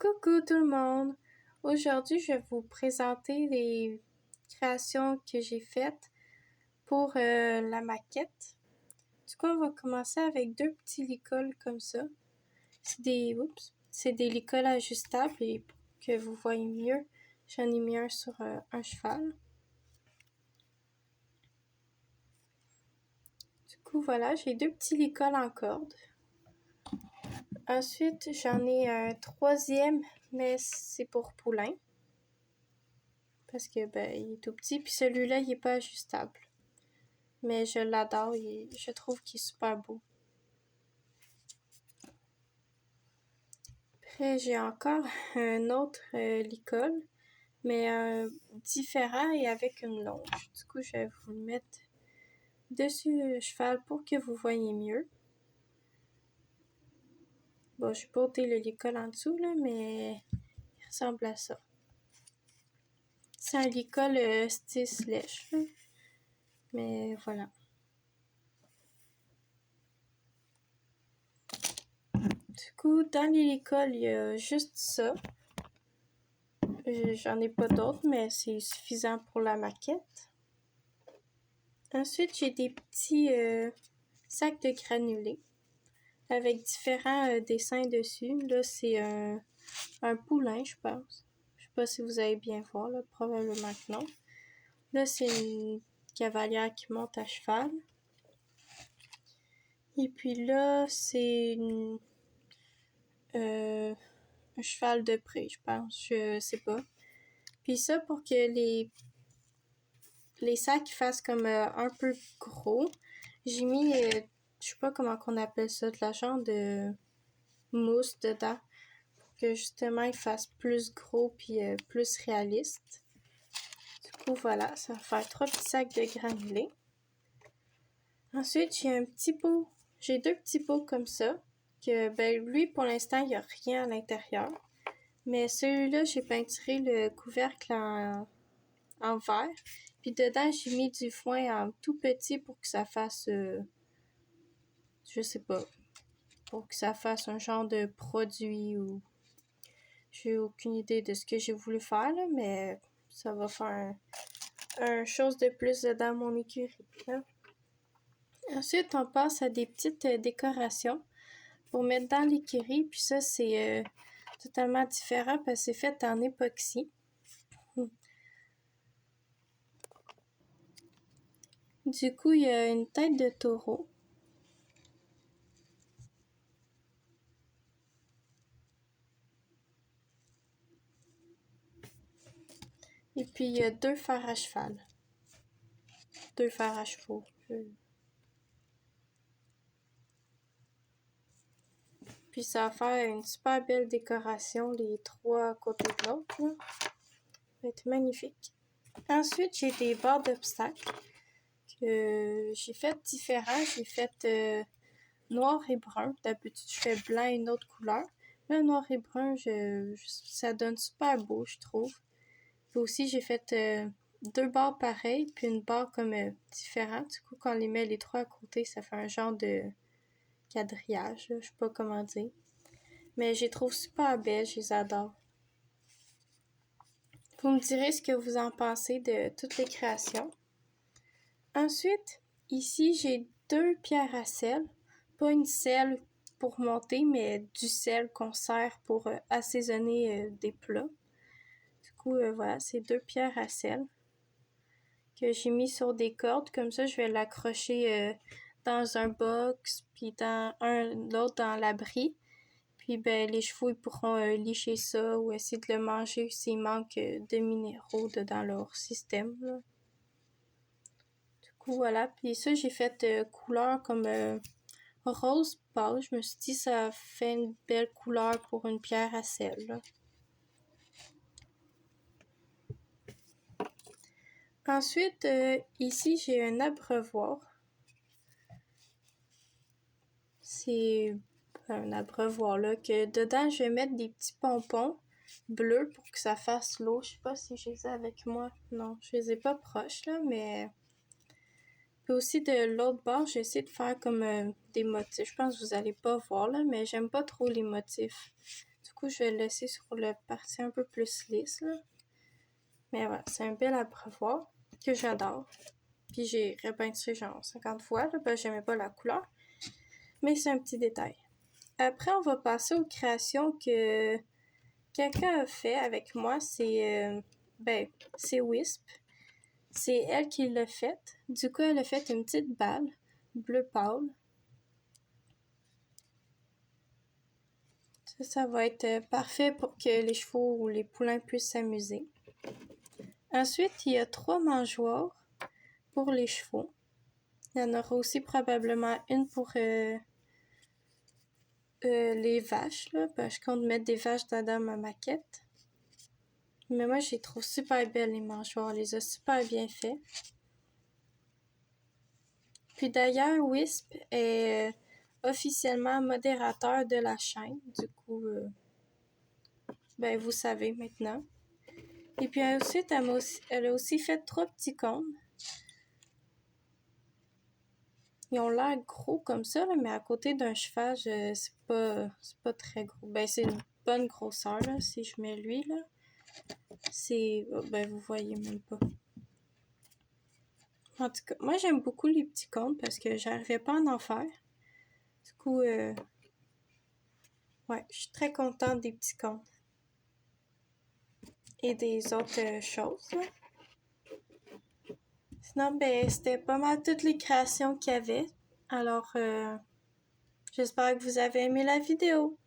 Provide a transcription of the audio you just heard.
Coucou tout le monde! Aujourd'hui, je vais vous présenter les créations que j'ai faites pour la maquette. Du coup, on va commencer avec deux petits licoles comme ça. C'est des licoles ajustables et pour que vous voyez mieux, j'en ai mis un sur un cheval. Du coup, voilà, j'ai deux petits licoles en corde. Ensuite, j'en ai un troisième, mais c'est pour poulain. Parce que il est tout petit, puis celui-là, il est pas ajustable. Mais je l'adore, je trouve qu'il est super beau. Après, j'ai encore un autre licol, mais différent et avec une longe. Du coup, je vais vous le mettre dessus le cheval pour que vous voyez mieux. Bon, je vais pas ôter le licol en dessous, là, mais il ressemble à ça. C'est un licol style slèche, mais voilà. Du coup, dans les licoles, il y a juste ça. J'en ai pas d'autres, mais c'est suffisant pour la maquette. Ensuite, j'ai des petits sacs de granulés avec différents dessins dessus. Là, c'est un poulain, je pense. Je sais pas si vous allez bien voir, là, probablement que non. Là, c'est une cavalière qui monte à cheval. Et puis là, c'est un cheval de pré, je pense. Je sais pas. Puis ça, pour que les sacs fassent comme un peu gros, j'ai mis, je sais pas comment qu'on appelle ça, de la genre de mousse dedans, pour que justement ils fassent plus gros puis plus réaliste. Du coup, voilà, ça va faire 3 petits sacs de granulés. Ensuite, j'ai deux petits pots comme ça, que lui, pour l'instant, il n'y a rien à l'intérieur. Mais celui-là, j'ai peinturé le couvercle en vert. Puis dedans, j'ai mis du foin en tout petit pour que ça fasse, je sais pas, pour que ça fasse un genre de produit ou... J'ai aucune idée de ce que j'ai voulu faire, là, mais ça va faire un chose de plus dans mon écurie. Là. Ensuite, on passe à des petites décorations pour mettre dans l'écurie. Puis ça, c'est totalement différent parce que c'est fait en époxy. Du coup, il y a une tête de taureau. Et puis, il y a deux fers à cheval. Deux fers à chevaux. Puis, ça va faire une super belle décoration, les trois à côté de l'autre. Ça va être magnifique. Ensuite, j'ai des barres d'obstacles que j'ai fait différents. J'ai fait noir et brun. D'habitude, je fais blanc et une autre couleur. Là, noir et brun, ça donne super beau, je trouve. Puis aussi, j'ai fait deux barres pareilles, puis une barre comme différente. Du coup, quand on les met les trois à côté, ça fait un genre de quadrillage, là. Je sais pas comment dire. Mais je les trouve super belles, je les adore. Vous me direz ce que vous en pensez de toutes les créations. Ensuite, ici, j'ai deux pierres à sel. Pas une selle pour monter, mais du sel qu'on sert pour assaisonner des plats. Du coup, voilà, c'est deux pierres à sel que j'ai mis sur des cordes. Comme ça, je vais l'accrocher dans un box, puis dans l'autre dans l'abri. Puis les chevaux, ils pourront licher ça ou essayer de le manger s'il manque de minéraux dans leur système, là. Du coup, voilà. Puis ça, j'ai fait couleur comme rose pâle. Je me suis dit, ça fait une belle couleur pour une pierre à sel, là. Ensuite, ici, j'ai un abreuvoir. C'est un abreuvoir, là, que dedans, je vais mettre des petits pompons bleus pour que ça fasse l'eau. Je sais pas si je les ai avec moi. Non, je les ai pas proches, là, mais... Puis aussi, de l'autre bord, j'ai essayé de faire comme des motifs. Je pense que vous allez pas voir, là, mais j'aime pas trop les motifs. Du coup, je vais le laisser sur le parti un peu plus lisse, là. Mais voilà, c'est un bel abreuvoir que j'adore. Puis j'ai repeinturé genre 50 fois, là, parce que j'aimais pas la couleur. Mais c'est un petit détail. Après, on va passer aux créations que quelqu'un a fait avec moi. C'est Wisp. C'est elle qui l'a faite. Du coup, elle a fait une petite balle bleu pâle. Ça va être parfait pour que les chevaux ou les poulains puissent s'amuser. Ensuite, il y a 3 mangeoires pour les chevaux. Il y en aura aussi probablement une pour les vaches, là, parce que je compte mettre des vaches dans ma maquette. Mais moi, je les trouve super belles, les mangeoires. On les a super bien faits. Puis d'ailleurs, Wisp est officiellement modérateur de la chaîne. Du coup, vous savez maintenant. Et puis ensuite, elle a aussi fait 3 petits cônes. Ils ont l'air gros comme ça, là, mais à côté d'un cheval, c'est pas très gros. C'est une bonne grosseur, là, si je mets lui, là. Vous voyez même pas. En tout cas, moi, j'aime beaucoup les petits cônes parce que j'arrivais pas à en faire. Du coup, ouais, je suis très contente des petits cônes. Et des autres choses, là. Sinon, c'était pas mal toutes les créations qu'il y avait. Alors, j'espère que vous avez aimé la vidéo.